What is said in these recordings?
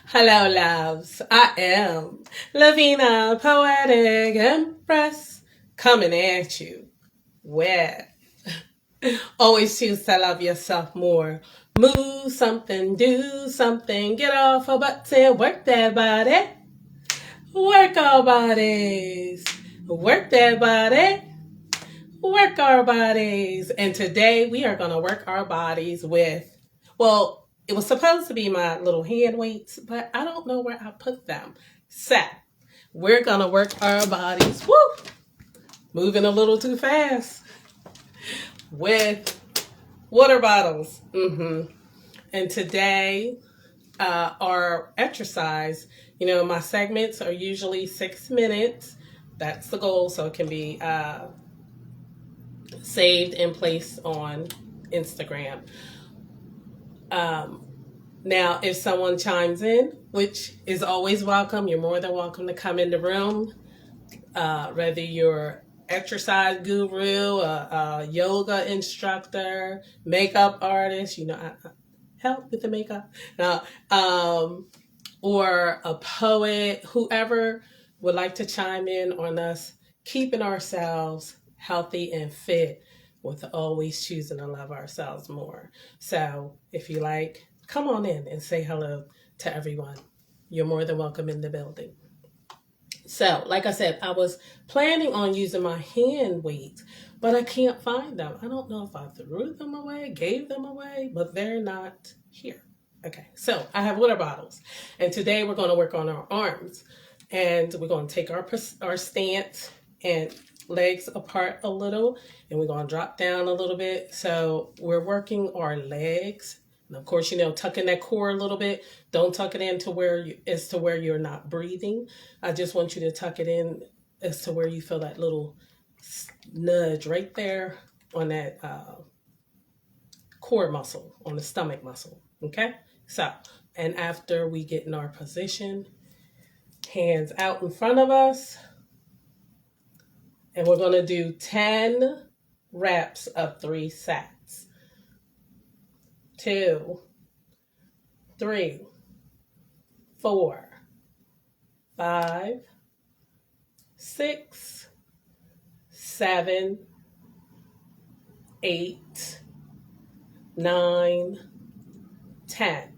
Hello, loves. I am Lavina, Poetic, Empress, coming at you with always choose to love yourself more. Move something, do something, get off a butt and work that body. Work our bodies. Work that body. Work our bodies. And today we are going to work our bodies with, well, it was supposed to be my little hand weights, but I don't know where I put them. So we're going to work our bodies. Woo! Moving a little too fast with water bottles. And today, our exercise, my segments are usually 6 minutes. That's the goal. So it can be saved and placed on Instagram. Now, if someone chimes in, which is always welcome, you're more than welcome to come in the room. Whether you're exercise guru, a yoga instructor, makeup artist, I help with the makeup, or a poet, whoever would like to chime in on us keeping ourselves healthy and fit with always choosing to love ourselves more. So if you like, come on in and say hello to everyone. You're more than welcome in the building. So, like I said, I was planning on using my hand weights, but I can't find them. I don't know if I threw them away, gave them away, but they're not here. Okay, so I have water bottles, and today we're going to work on our arms, and we're going to take our stance and legs apart a little, and we're going to drop down a little bit. So we're working our legs. And of course, tuck in that core a little bit. Don't tuck it in to where you're not breathing. I just want you to tuck it in as to where you feel that little nudge right there on that core muscle, on the stomach muscle. Okay? So, and after we get in our position, hands out in front of us, and we're going to do 10 reps of 3 sets. 2, 3, 4, 5, 6, 7, 8, 9, 10.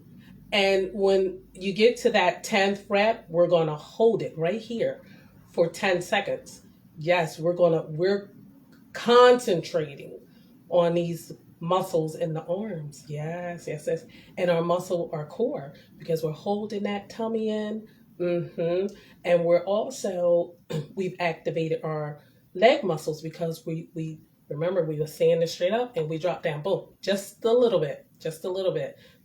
And when you get to that 10th rep, we're going to hold it right here for 10 seconds. Yes, we're concentrating on these muscles in the arms. Yes. And our core, because we're holding that tummy in. And we're also, we've activated our leg muscles because we remember we were standing straight up and we dropped down, boom, just a little bit.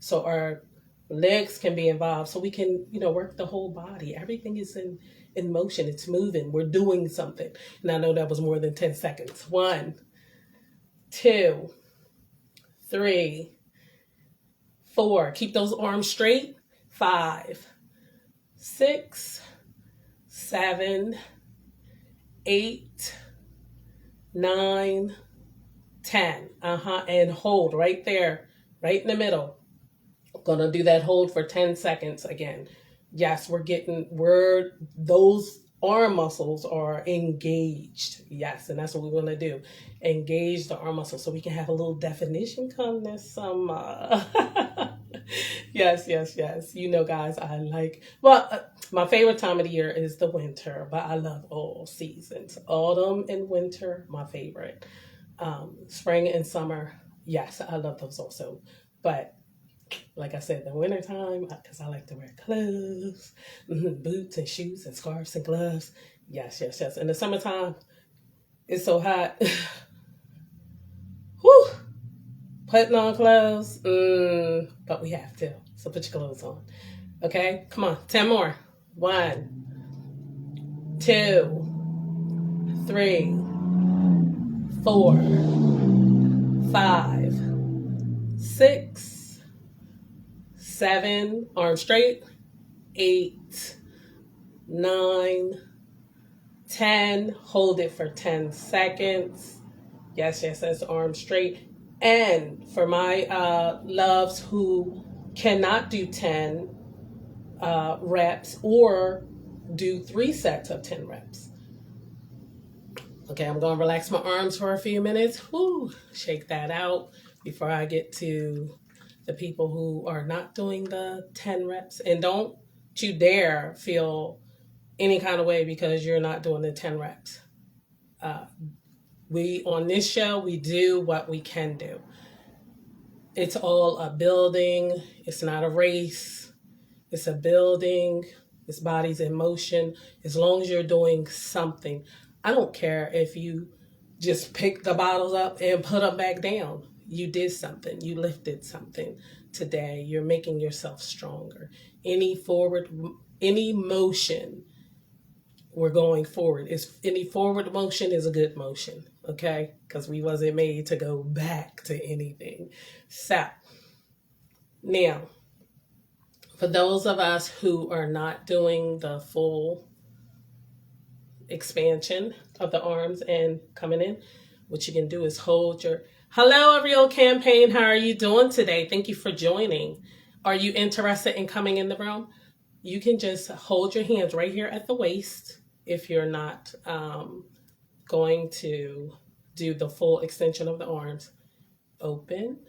So our legs can be involved, so we can, work the whole body. Everything is in motion. It's moving. We're doing something. And I know that was more than 10 seconds. 1, 2, 3, 4. Keep those arms straight. 5, 6, 7, 8, 9, 10. And hold right there, right in the middle. Gonna do that hold for 10 seconds again. Yes, those arm muscles are engaged. Yes, and that's what we want to do. Engage the arm muscles so we can have a little definition come this summer. Yes. Guys, my favorite time of the year is the winter, but I love all seasons. Autumn and winter, my favorite. Spring and summer, yes, I love those also. But like I said, the wintertime, because I like to wear clothes, boots and shoes and scarves and gloves. Yes. In the summertime, it's so hot. Whew. Putting on clothes, but we have to. So put your clothes on. Okay, come on, 10 more. 1, 2, 3, 4, 5, 6, 7, arms straight, 8, 9, 10. Hold it for 10 seconds. Yes, arms straight. And for my loves who cannot do 10, reps or do 3 sets of 10 reps. Okay, I'm going to relax my arms for a few minutes. Whoo, shake that out before I get to the people who are not doing the 10 reps. And don't you dare feel any kind of way because you're not doing the 10 reps. We, on this show, we do what we can do. It's all a building. It's not a race. It's a building. This body's in motion. As long as you're doing something. I don't care if you just pick the bottles up and put them back down. You did something. You lifted something today. You're making yourself stronger. Any motion, we're going forward. Any forward motion is a good motion, okay? Because we wasn't made to go back to anything. So, now, for those of us who are not doing the full expansion of the arms and coming in, what you can do is hold your... Hello, A Real Campaign. How are you doing today? Thank you for joining. Are you interested in coming in the room? You can just hold your hands right here at the waist if you're not going to do the full extension of the arms. Open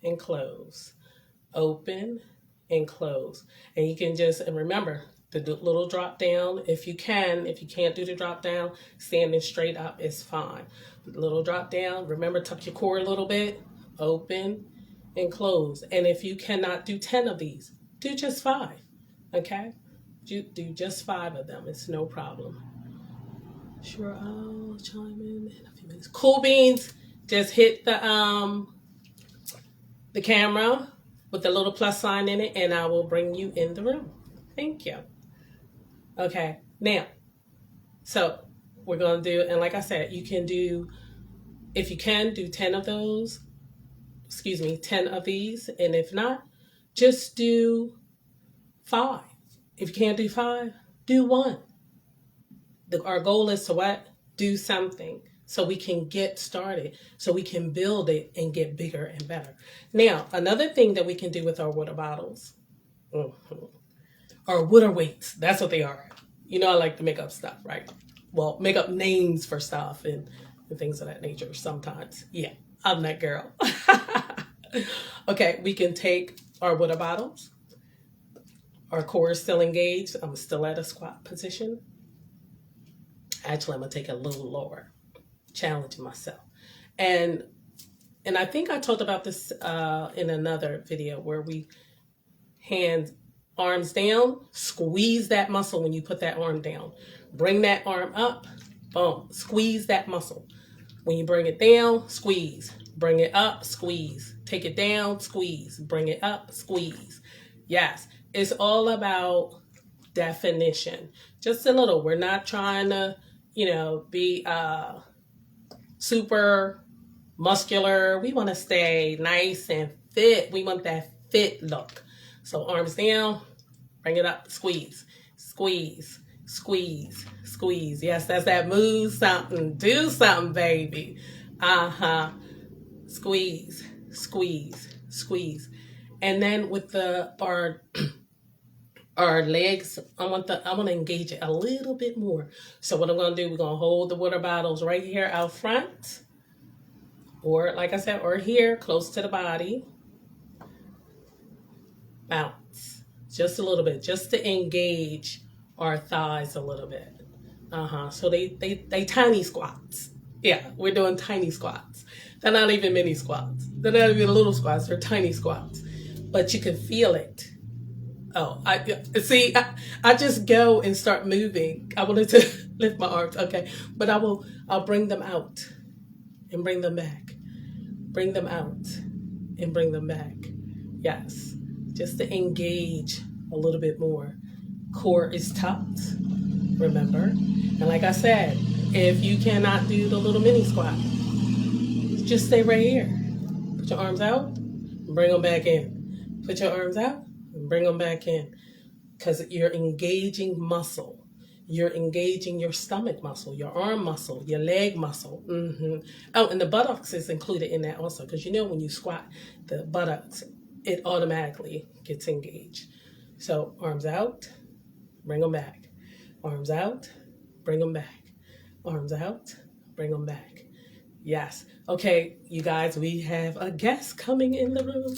and close. Open and close. And you can just, and remember, the little drop down, if you can't do the drop down, standing straight up is fine. The little drop down, remember, tuck your core a little bit, open and close. And if you cannot do 10 of these, do just 5, okay? Do just 5 of them, it's no problem. Sure, I'll chime in a few minutes. Cool Beans, just hit the camera with the little plus sign in it, and I will bring you in the room. Thank you. Okay, now, so we're going to do, and like I said, you can do, if you can, do 10 of those, 10 of these, and if not, just do 5. If you can't do 5, do 1. Our goal is to what? Do something so we can get started, so we can build it and get bigger and better. Now, another thing that we can do with our water bottles, or water weights, that's what they are. You know, I like to make up stuff, right? Well, make up names for stuff and things of that nature sometimes. Yeah, I'm that girl. Okay, we can take our water bottles. Our core is still engaged. I'm still at a squat position. Actually, I'm going to take it a little lower, challenging myself. And I think I talked about this in another video where we arms down, squeeze that muscle when you put that arm down. Bring that arm up, boom, squeeze that muscle. When you bring it down, squeeze. Bring it up, squeeze. Take it down, squeeze. Bring it up, squeeze. Yes, it's all about definition. Just a little. We're not trying to, be super muscular. We want to stay nice and fit. We want that fit look. So arms down, bring it up, squeeze, squeeze, squeeze, squeeze. Yes, that's that move something, do something, baby. Squeeze, squeeze, squeeze. And then with our legs, I want to engage it a little bit more. So what I'm going to do, we're going to hold the water bottles right here out front, or like I said, or here close to the body. Bounce just a little bit, just to engage our thighs a little bit. So they tiny squats. Yeah, we're doing tiny squats. They're not even mini squats. They're not even little squats. They're tiny squats. But you can feel it. Oh, I just go and start moving. I wanted to lift my arms, okay. But I'll bring them out and bring them back. Bring them out and bring them back. Yes, just to engage a little bit more. Core is tucked, remember? And like I said, if you cannot do the little mini squat, just stay right here. Put your arms out and bring them back in. Put your arms out and bring them back in. Because you're engaging muscle. You're engaging your stomach muscle, your arm muscle, your leg muscle. Oh, and the buttocks is included in that also. Because when you squat, the buttocks, it automatically gets engaged. So arms out, bring them back. Arms out, bring them back. Arms out, bring them back. Yes. Okay, you guys, we have a guest coming in the room.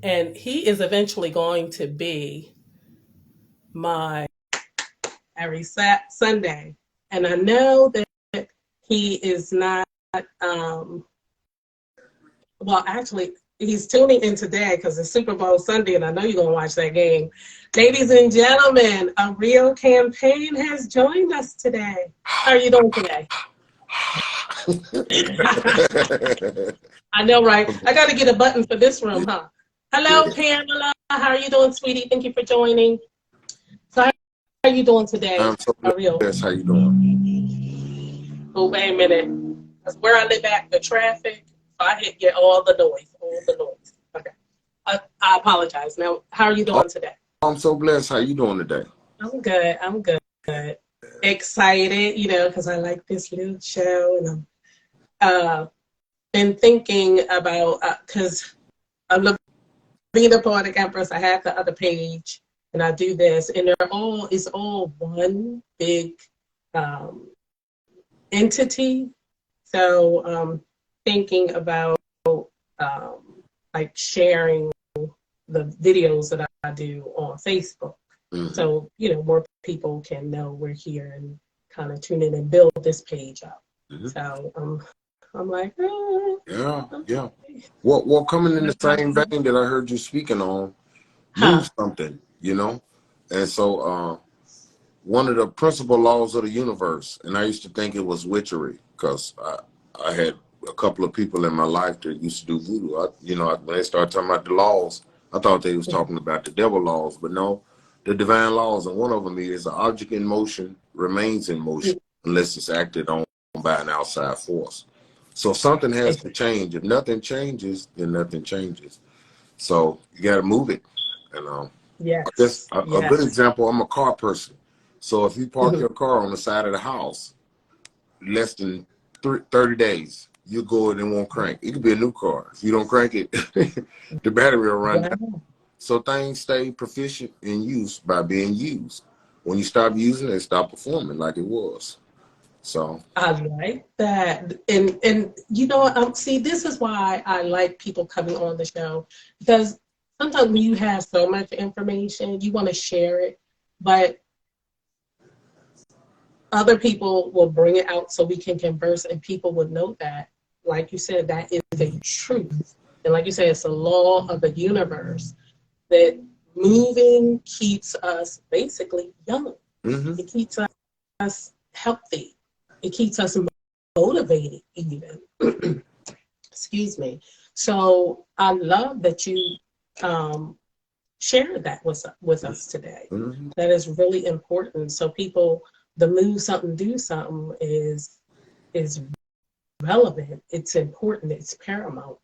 And he is eventually going to be my every Sunday. And I know that he is not, um, well, actually, he's tuning in today because it's Super Bowl Sunday, and I know you're going to watch that game. Ladies and gentlemen, a real campaign has joined us today. How are you doing today? I know, right? I got to get a button for this room, huh? Hello, Pamela. How are you doing, sweetie? Thank you for joining. So how are you doing today? I'm so blessed. How you doing? Oh, wait a minute. That's where I live at, the traffic. So I get all the noise, Okay. I apologize. Now, how are you doing today? I'm so blessed. How you doing today? I'm good. Excited, because I like this little show. And I'm been thinking about, because I'm Lavina, Poetic, Empress. I have the other page, and I do this, and it's all one big entity. So thinking about like sharing the videos that I do on Facebook. Mm-hmm. So, more people can know we're here and kind of tune in and build this page up. Mm-hmm. So I'm like, yeah. Well, coming in the same vein that I heard you speaking on, move something, And so one of the principal laws of the universe, and I used to think it was witchery because I had a couple of people in my life that used to do voodoo. When they started talking about the laws, I thought they was talking about the devil laws, but no, the divine laws. And one of them is an object in motion remains in motion unless it's acted on by an outside force. So something has to change. If nothing changes, then nothing changes. So you got to move it. And yes. I guess a good example, I'm a car person. So if you park your car on the side of the house, less than 30 days, you go and it won't crank. It could be a new car. If you don't crank it, the battery will run down. So things stay proficient in use by being used. When you stop using it, stop performing like it was. So I like that. And see, this is why I like people coming on the show, because sometimes when you have so much information, you want to share it, but other people will bring it out so we can converse and people would know that, like you said, that is a truth. And like you said, it's a law of the universe that moving keeps us basically young. Mm-hmm. It keeps us healthy. It keeps us motivated even. Excuse me. So I love that you shared that with us today. Mm-hmm. That is really important. So people, the move something, do something is relevant. It's important. It's paramount.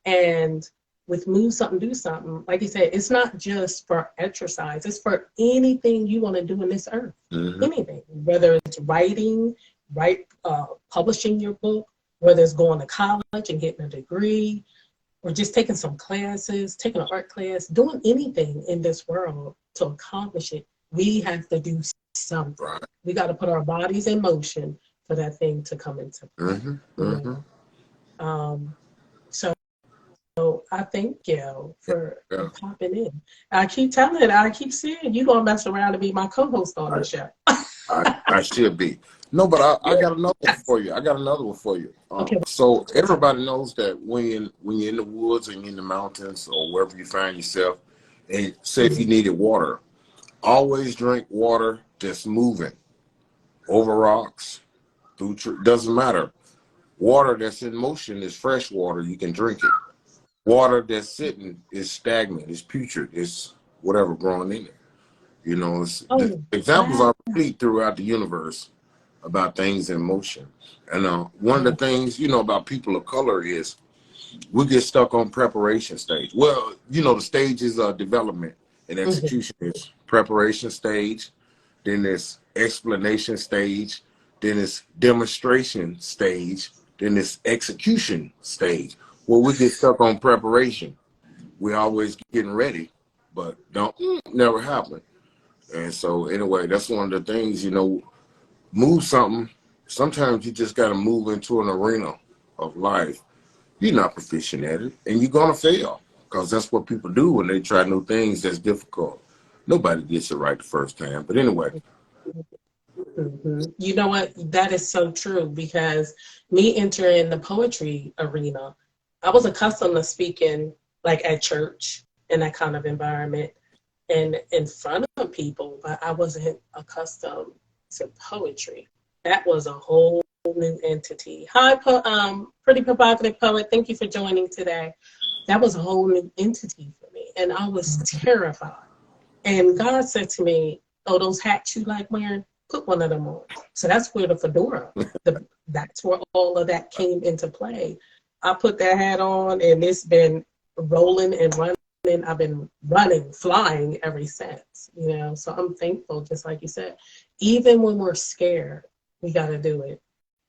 And with move something, do something, like you said, it's not just for exercise. It's for anything you want to do in this earth. Mm-hmm. Anything, whether it's writing, publishing your book, whether it's going to college and getting a degree, or just taking some classes, taking an art class, doing anything in this world to accomplish it, we have to do something. Right. We got to put our bodies in motion for that thing to come into play. Mm-hmm. Mm-hmm. So I thank you for popping in. I keep saying you're going to mess around and be my co-host on the show. I should be. No, but I got another one for you. Okay. So everybody knows that when you're in the woods and you're in the mountains or wherever you find yourself, and say if you needed water, always drink water that's moving over rocks, doesn't matter. Water that's in motion is fresh water. You can drink it. Water that's sitting is stagnant. It's putrid. It's whatever growing in it. The examples are complete throughout the universe about things in motion. And one of the things, about people of color is we get stuck on preparation stage. Well, the stages of development and execution is preparation stage, then there's explanation stage, then it's demonstration stage, then it's execution stage. Well, we get stuck on preparation. We're always getting ready, but don't never happen. And so anyway, that's one of the things, move something. Sometimes you just got to move into an arena of life. You're not proficient at it, and you're going to fail because that's what people do when they try new things that's difficult. Nobody gets it right the first time. But anyway. You know what? That is so true, because me entering the poetry arena, I was accustomed to speaking like at church in that kind of environment and in front of people, but I wasn't accustomed to poetry. That was a whole new entity. Hi, pretty provocative poet. Thank you for joining today. That was a whole new entity for me, and I was terrified. And God said to me, "Oh, those hats you like wearing, put one of them on." So that's where the fedora, that's where all of that came into play. I put that hat on, and it's been rolling and running. I've been running, flying ever since, So I'm thankful, just like you said. Even when we're scared, we got to do it.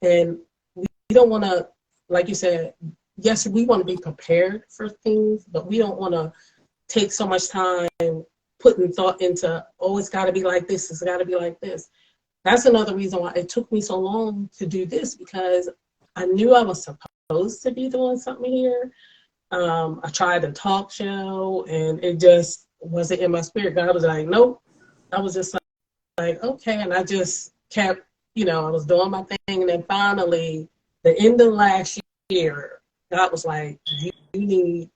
And we don't want to, like you said, yes, we want to be prepared for things, but we don't want to take so much time putting thought into, oh, it's got to be like this, it's got to be like this. That's another reason why it took me so long to do this, because I knew I was supposed to be doing something here. I tried a talk show, and it just wasn't in my spirit. God was like, nope. I was just like, okay. And I just kept, I was doing my thing. And then finally, the end of last year, God was like, you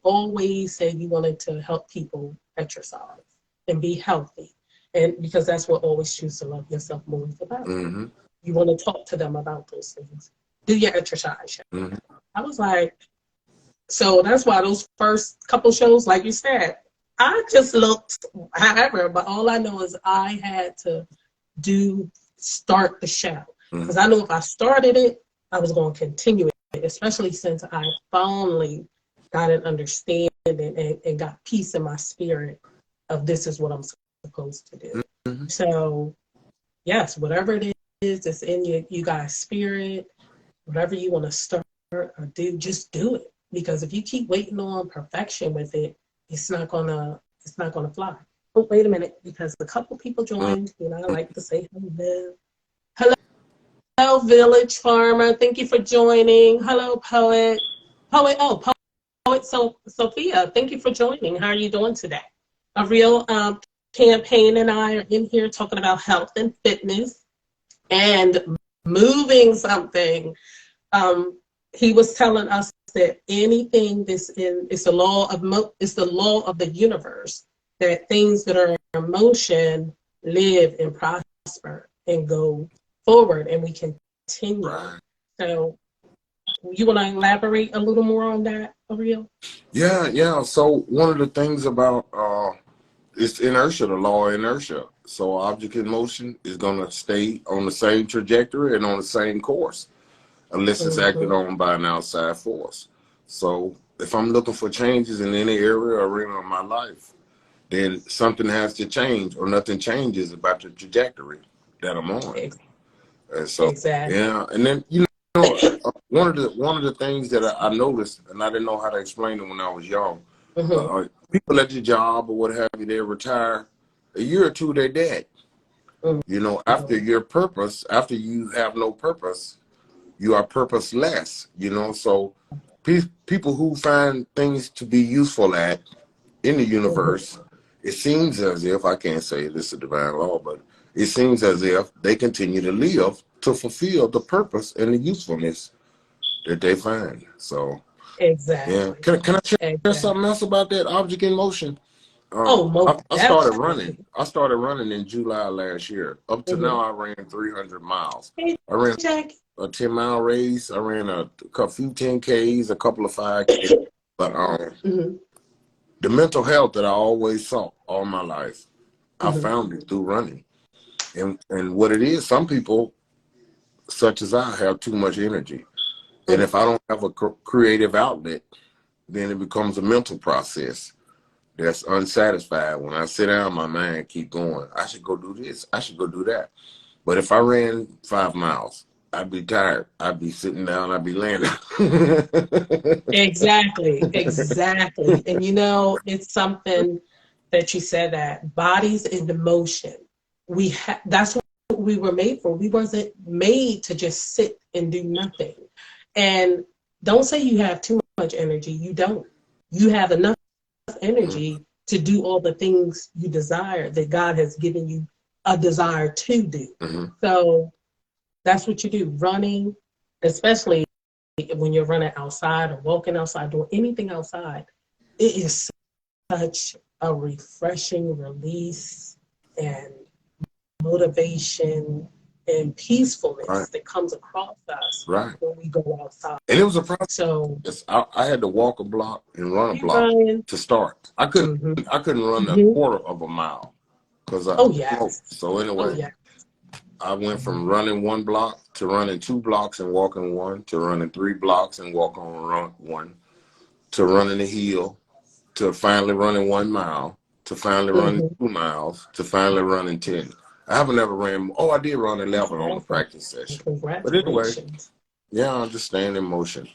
always said you wanted to help people exercise and be healthy. And because that's what Always Choose to Love Yourself more is about. Mm-hmm. You want to talk to them about those things. Do your exercise. Mm-hmm. I was like, so that's why those first couple shows, like you said, I just looked however, but all I know is I had to start the show. Because I knew if I started it, I was going to continue it, especially since I finally got an understanding and got peace in my spirit of this is what I'm supposed to do. Mm-hmm. So, yes, whatever it is that's in you guys' spirit, whatever you want to start or do, just do it. Because if you keep waiting on perfection with it, it's not gonna fly. Oh, wait a minute, because a couple people joined. I like to say hello. Hello, Village Farmer. Thank you for joining. Hello, Poet. Poet Sophia. Thank you for joining. How are you doing today? A real campaign and I are in here talking about health and fitness and moving something. He was telling us that anything it's the law of the universe, that things that are in motion live and prosper and go forward, and we continue. Right. So you want to elaborate a little more on that, Ariel? Yeah. So one of the things about it's inertia, the law of inertia. So object in motion is going to stay on the same trajectory and on the same course, unless it's acted on by an outside force. So if I'm looking for changes in any area or arena of my life, then something has to change, or nothing changes about the trajectory that I'm on. And so, exactly. Yeah. And then, one of the things that I noticed, and I didn't know how to explain it when I was young, people at your job or what have you, they retire a year or two, they're dead. After your purpose, after you have no purpose, you are purposeless, so people who find things to be useful at in the universe, it seems as if, I can't say this is a divine law, but it seems as if they continue to live to fulfill the purpose and the usefulness that they find. So, exactly. Yeah. Can I share something else about that object in motion? I started running. I started running in July last year. Up to now, I ran 300 miles. I ran a 10-mile race. I ran a few 10Ks, a couple of 5Ks. But the mental health that I always sought all my life, I found it through running. And what it is, some people, such as I, have too much energy. And if I don't have a creative outlet, then it becomes a mental process that's unsatisfied. When I sit down, my mind keep going. I should go do this. I should go do that. But if I ran 5 miles, I'd be tired. I'd be sitting down. I'd be laying down. Exactly. And it's something that you said that bodies in motion. That's what we were made for. We wasn't made to just sit and do nothing. And don't say you have too much energy. You don't. You have enough energy to do all the things you desire that God has given you a desire to do. So that's what you do. Running, especially when you're running outside or walking outside, doing anything outside, it is such a refreshing release and motivation and peacefulness that comes across us when we go outside. And it was a process. So I had to walk a block and run a block to start. I couldn't run a quarter of a mile because I smoked. So anyway, I went from running 1 block to running 2 blocks and walking 1 to running 3 blocks and walking on 1 to running a hill to finally running 1 mile to finally running 2 miles to finally running 10. I haven't ever ran. Oh, I did run 11 on the practice session. But anyway, yeah, I'm just staying in motion.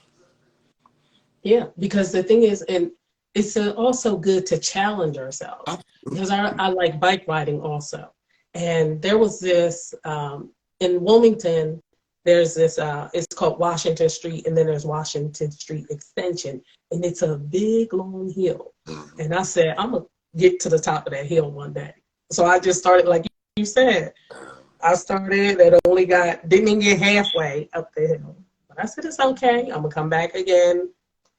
Yeah, because the thing is, and it's also good to challenge ourselves. Because I like bike riding also. And there was this, in Wilmington, there's this, it's called Washington Street, and then there's Washington Street Extension. And it's a big, long hill. And I said, I'm going to get to the top of that hill one day. So I just started, like you said, I started and didn't even get halfway up the hill. But I said, it's okay. I'm going to come back again.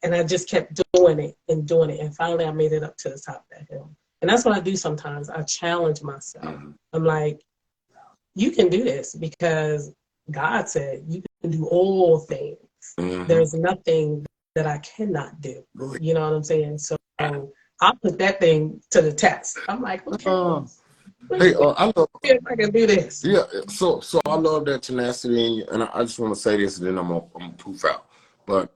And I just kept doing it. And finally, I made it up to the top of that hill. And that's what I do sometimes. I challenge myself. I'm like, you can do this because God said you can do all things. There's nothing that I cannot do. You know what I'm saying? So I'll put that thing to the test. I'm like, okay. Hey, I love if I can do this. Yeah, so I love that tenacity in you, and I just want to say this, and then I'm gonna poof out. But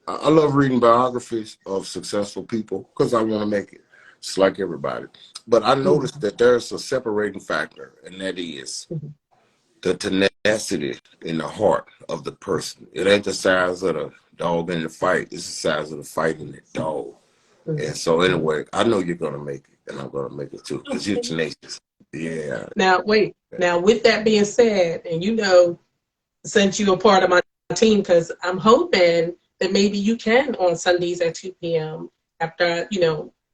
I love reading biographies of successful people because I want to make it just like everybody. But I noticed that there's a separating factor, and that is the tenacity in the heart of the person. It ain't the size of the dog in the fight; it's the size of the fight in the dog. And so anyway, I know you're gonna make it, and I'm gonna make it too because you're tenacious. Yeah. Now wait. Now with that being said, and since you're a part of my team, because I'm hoping that maybe you can on Sundays at 2 p.m. after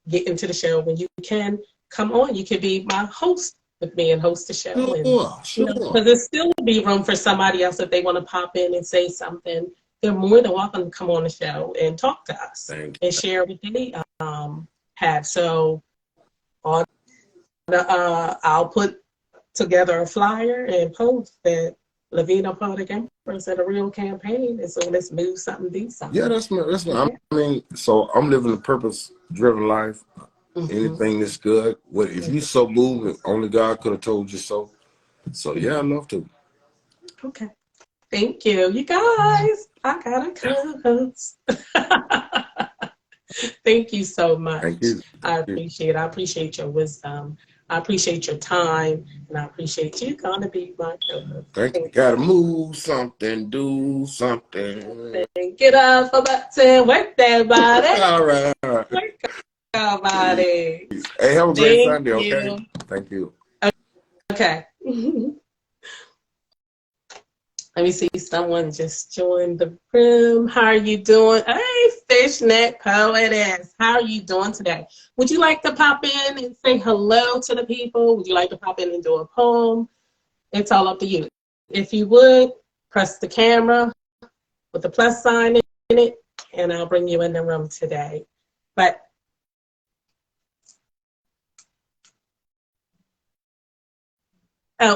get into the show, when you can come on, you can be my host with me and host the show. Sure. Because there still will be room for somebody else if they want to pop in and say something. They're more than welcome to come on the show and talk to us and share what they have. So on I'll put together a flyer and post that Lavina, Poetic, Empress at a real campaign, and so let's move something, do something. Yeah, that's I mean, so I'm living a purpose-driven life. Anything that's good. If you so moving, only God could have told you so. So yeah, I'd love to. Okay. Thank you. You guys, I got a co-host. Thank you so much. Thank you. I appreciate it. I appreciate your wisdom. I appreciate your time, and I appreciate you gonna be my co-host. Thank you. Gotta move something, do something. Get up for button, work that body. All right. Work that body. Hey, have a great Sunday, okay? Thank you. Okay. Let me see, someone just joined the room. How are you doing? Hey, Fishnet Poetess. How are you doing today? Would you like to pop in and say hello to the people? Would you like to pop in and do a poem? It's all up to you. If you would, press the camera with the plus sign in it, and I'll bring you in the room today. But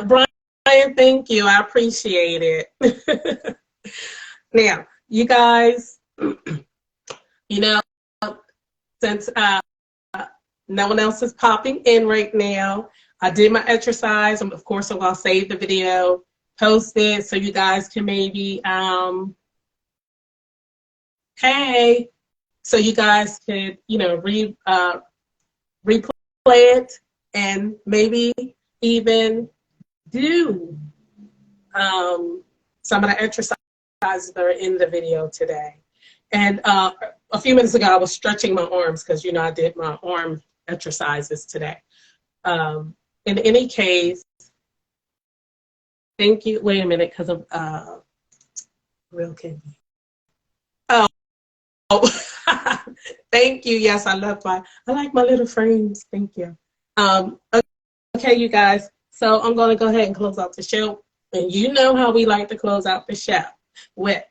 Brian, thank you. I appreciate it. Now, you guys, since no one else is popping in right now, I did my exercise. Of course, I'm going to save the video, post it so you guys can maybe, so you guys could, replay it and maybe even do some of the exercises that are in the video today. And a few minutes ago, I was stretching my arms because, I did my arm exercises today. In any case, thank you. Wait a minute, because of real candy. Oh, thank you. Yes, I like my little frames. Thank you. Okay, you guys. So I'm going to go ahead and close out the show. And you know how we like to close out the show with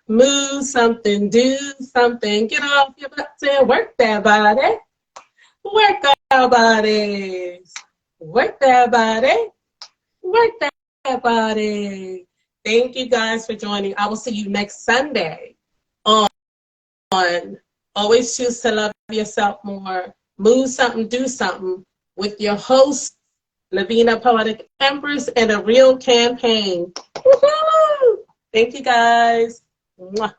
move something, do something, get off your butts and work that body. Work that bodies. Work that body. Work that body. Thank you guys for joining. I will see you next Sunday on Always Choose to Love Yourself More. Move something, do something with your host, Lavina, Poetic, Empress, and a real campaign. Woo-hoo! Thank you guys. Mwah.